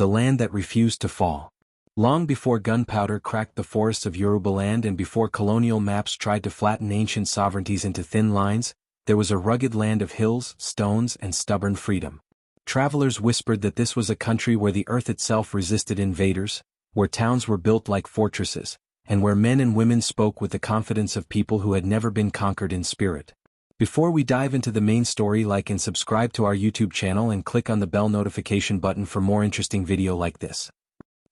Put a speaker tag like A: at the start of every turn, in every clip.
A: the land that refused to fall. Long before gunpowder cracked the forests of Yorubaland and before colonial maps tried to flatten ancient sovereignties into thin lines, there was a rugged land of hills, stones, and stubborn freedom. Travelers whispered that this was a country where the earth itself resisted invaders, where towns were built like fortresses, and where men and women spoke with the confidence of people who had never been conquered in spirit. Before we dive into the main story, like and subscribe to our YouTube channel and click on the bell notification button for more interesting video like this.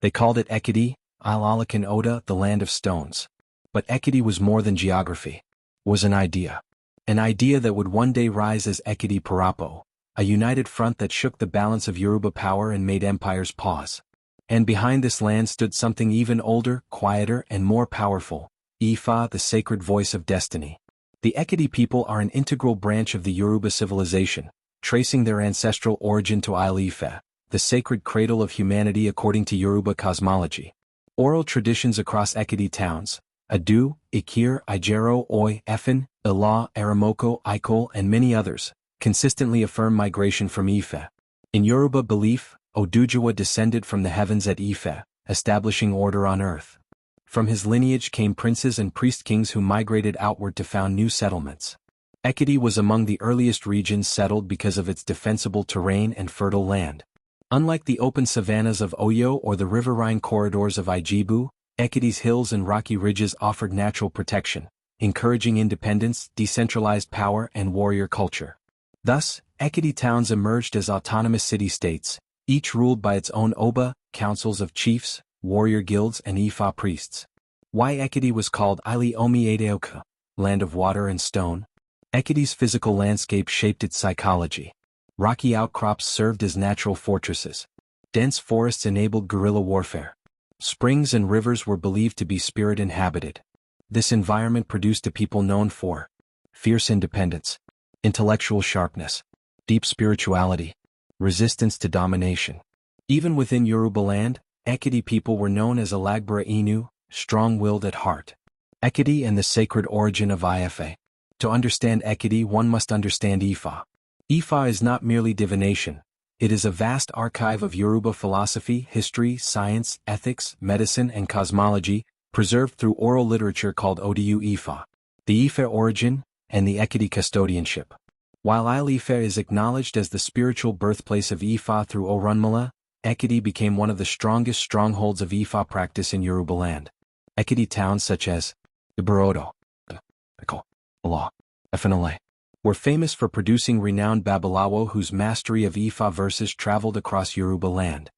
A: They called it Ekiti, Alakan Oda, the land of stones. But Ekiti was more than geography. It was an idea. An idea that would one day rise as Ekiti Parapo, a united front that shook the balance of Yoruba power and made empires pause. And behind this land stood something even older, quieter, and more powerful, Ifa, the sacred voice of destiny. The Ekiti people are an integral branch of the Yoruba civilization, tracing their ancestral origin to Ilé Ifẹ, the sacred cradle of humanity according to Yoruba cosmology. Oral traditions across Ekiti towns, Adu, Ikir, Ijero, Oi, Efin, Ila, Aramoko, Ikol, and many others, consistently affirm migration from Ife. In Yoruba belief, Odujuwa descended from the heavens at Ife, establishing order on earth. From his lineage came princes and priest-kings who migrated outward to found new settlements. Ekiti was among the earliest regions settled because of its defensible terrain and fertile land. Unlike the open savannas of Oyo or the riverine corridors of Ijebu, Ekiti's hills and rocky ridges offered natural protection, encouraging independence, decentralized power, and warrior culture. Thus, Ekiti towns emerged as autonomous city-states, each ruled by its own Oba, councils of chiefs, warrior guilds, and Ifa priests. Why Ekiti was called Ili Omi Edeoka, land of water and stone? Ekiti's physical landscape shaped its psychology. Rocky outcrops served as natural fortresses. Dense forests enabled guerrilla warfare. Springs and rivers were believed to be spirit-inhabited. This environment produced a people known for fierce independence, intellectual sharpness, deep spirituality, resistance to domination. Even within Yorubaland, Ekiti people were known as Alagbara Inu, strong-willed at heart. Ekiti and the sacred origin of Ifa. To understand Ekiti, one must understand Ifa. Ifa is not merely divination. It is a vast archive of Yoruba philosophy, history, science, ethics, medicine, and cosmology, preserved through oral literature called Odu Ifa, the Ife origin, and the Ekiti custodianship. While Ilé Ifẹ is acknowledged as the spiritual birthplace of Ifa through Orunmila, Ekiti became one of the strongest strongholds of Ifa practice in Yorubaland. Ekiti towns such as Iborodo, Ekol, Ala, Efinale, were famous for producing renowned Babalawo whose mastery of Ifa verses traveled across Yorubaland.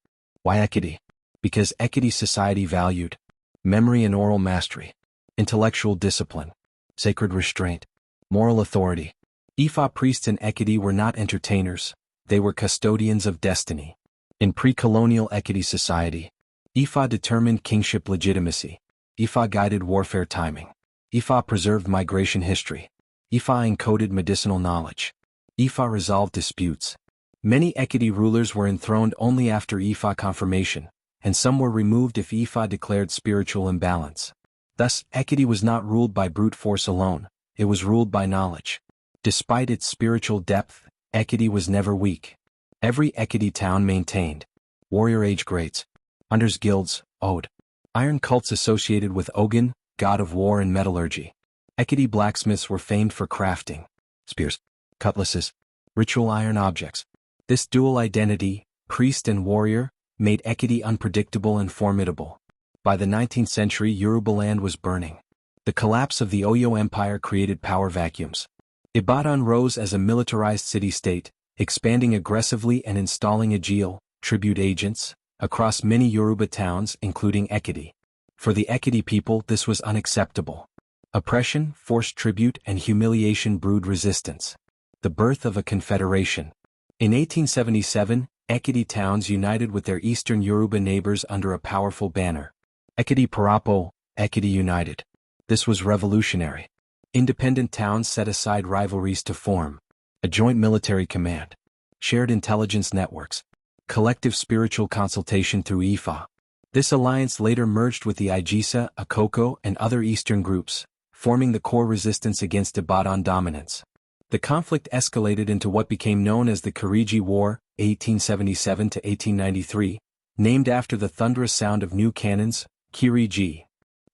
A: Why Ekiti? Because Ekiti society valued memory and oral mastery, intellectual discipline, sacred restraint, moral authority. Ifa priests in Ekiti were not entertainers, they were custodians of destiny. In pre-colonial Ekiti society, Ifa determined kingship legitimacy. Ifa guided warfare timing. Ifa preserved migration history. Ifa encoded medicinal knowledge. Ifa resolved disputes. Many Ekiti rulers were enthroned only after Ifa confirmation, and some were removed if Ifa declared spiritual imbalance. Thus, Ekiti was not ruled by brute force alone, it was ruled by knowledge. Despite its spiritual depth, Ekiti was never weak. Every Ekiti town maintained warrior age grades, hunters guilds, ode, iron cults associated with Ogun, god of war and metallurgy. Ekiti blacksmiths were famed for crafting spears, cutlasses, ritual iron objects. This dual identity, priest and warrior, made Ekiti unpredictable and formidable. By the 19th century, Yorubaland was burning. The collapse of the Oyo Empire created power vacuums. Ibadan rose as a militarized city-state, expanding aggressively and installing Ejil, tribute agents, across many Yoruba towns including Ekiti. For the Ekiti people this was unacceptable. Oppression, forced tribute, and humiliation brewed resistance. The birth of a confederation. In 1877, Ekiti towns united with their eastern Yoruba neighbors under a powerful banner. Ekiti Parapo, Ekiti United. This was revolutionary. Independent towns set aside rivalries to form a joint military command, shared intelligence networks, collective spiritual consultation through Ifa. This alliance later merged with the Ijesa, Akoko, and other eastern groups, forming the core resistance against Ibadan dominance. The conflict escalated into what became known as the Kiriji War, 1877 to 1893, named after the thunderous sound of new cannons, Kiriji,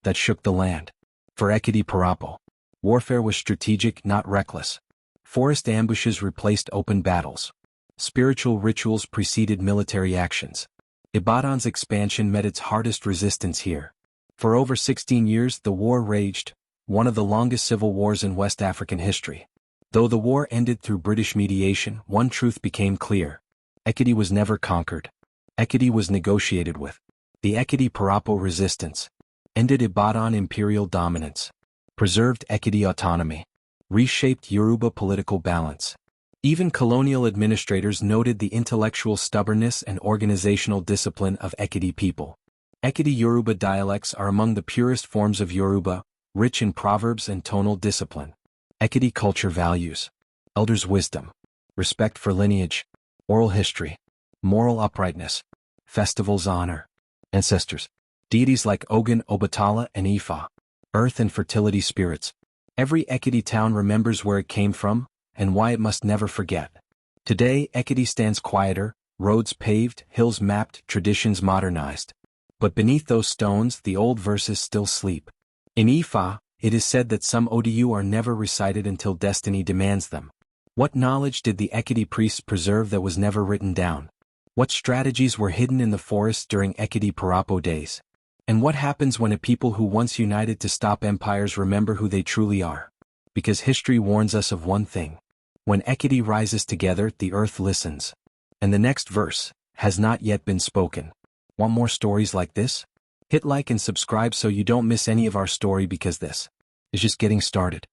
A: that shook the land. For Ekiti Parapo, warfare was strategic, not reckless. Forest ambushes replaced open battles. Spiritual rituals preceded military actions. Ibadan's expansion met its hardest resistance here. For over 16 years the war raged, one of the longest civil wars in West African history. Though the war ended through British mediation, one truth became clear. Ekiti was never conquered. Ekiti was negotiated with. The Ekiti Parapo resistance ended Ibadan imperial dominance, preserved Ekiti autonomy, reshaped Yoruba political balance. Even colonial administrators noted the intellectual stubbornness and organizational discipline of Ekiti people. Ekiti Yoruba dialects are among the purest forms of Yoruba, rich in proverbs and tonal discipline. Ekiti culture values: elders' wisdom, respect for lineage, oral history, moral uprightness, festivals honor ancestors, deities like Ogun, Obatala, and Ifa, earth and fertility spirits. Every Ekiti town remembers where it came from and why it must never forget. Today, Ekiti stands quieter, roads paved, hills mapped, traditions modernized. But beneath those stones, the old verses still sleep. In Ifa, it is said that some Odu are never recited until destiny demands them. What knowledge did the Ekiti priests preserve that was never written down? What strategies were hidden in the forests during Ekiti Parapo days? And what happens when a people who once united to stop empires remember who they truly are? Because history warns us of one thing. When Ekiti rises together, the earth listens. And the next verse has not yet been spoken. Want more stories like this? Hit like and subscribe so you don't miss any of our story, because this is just getting started.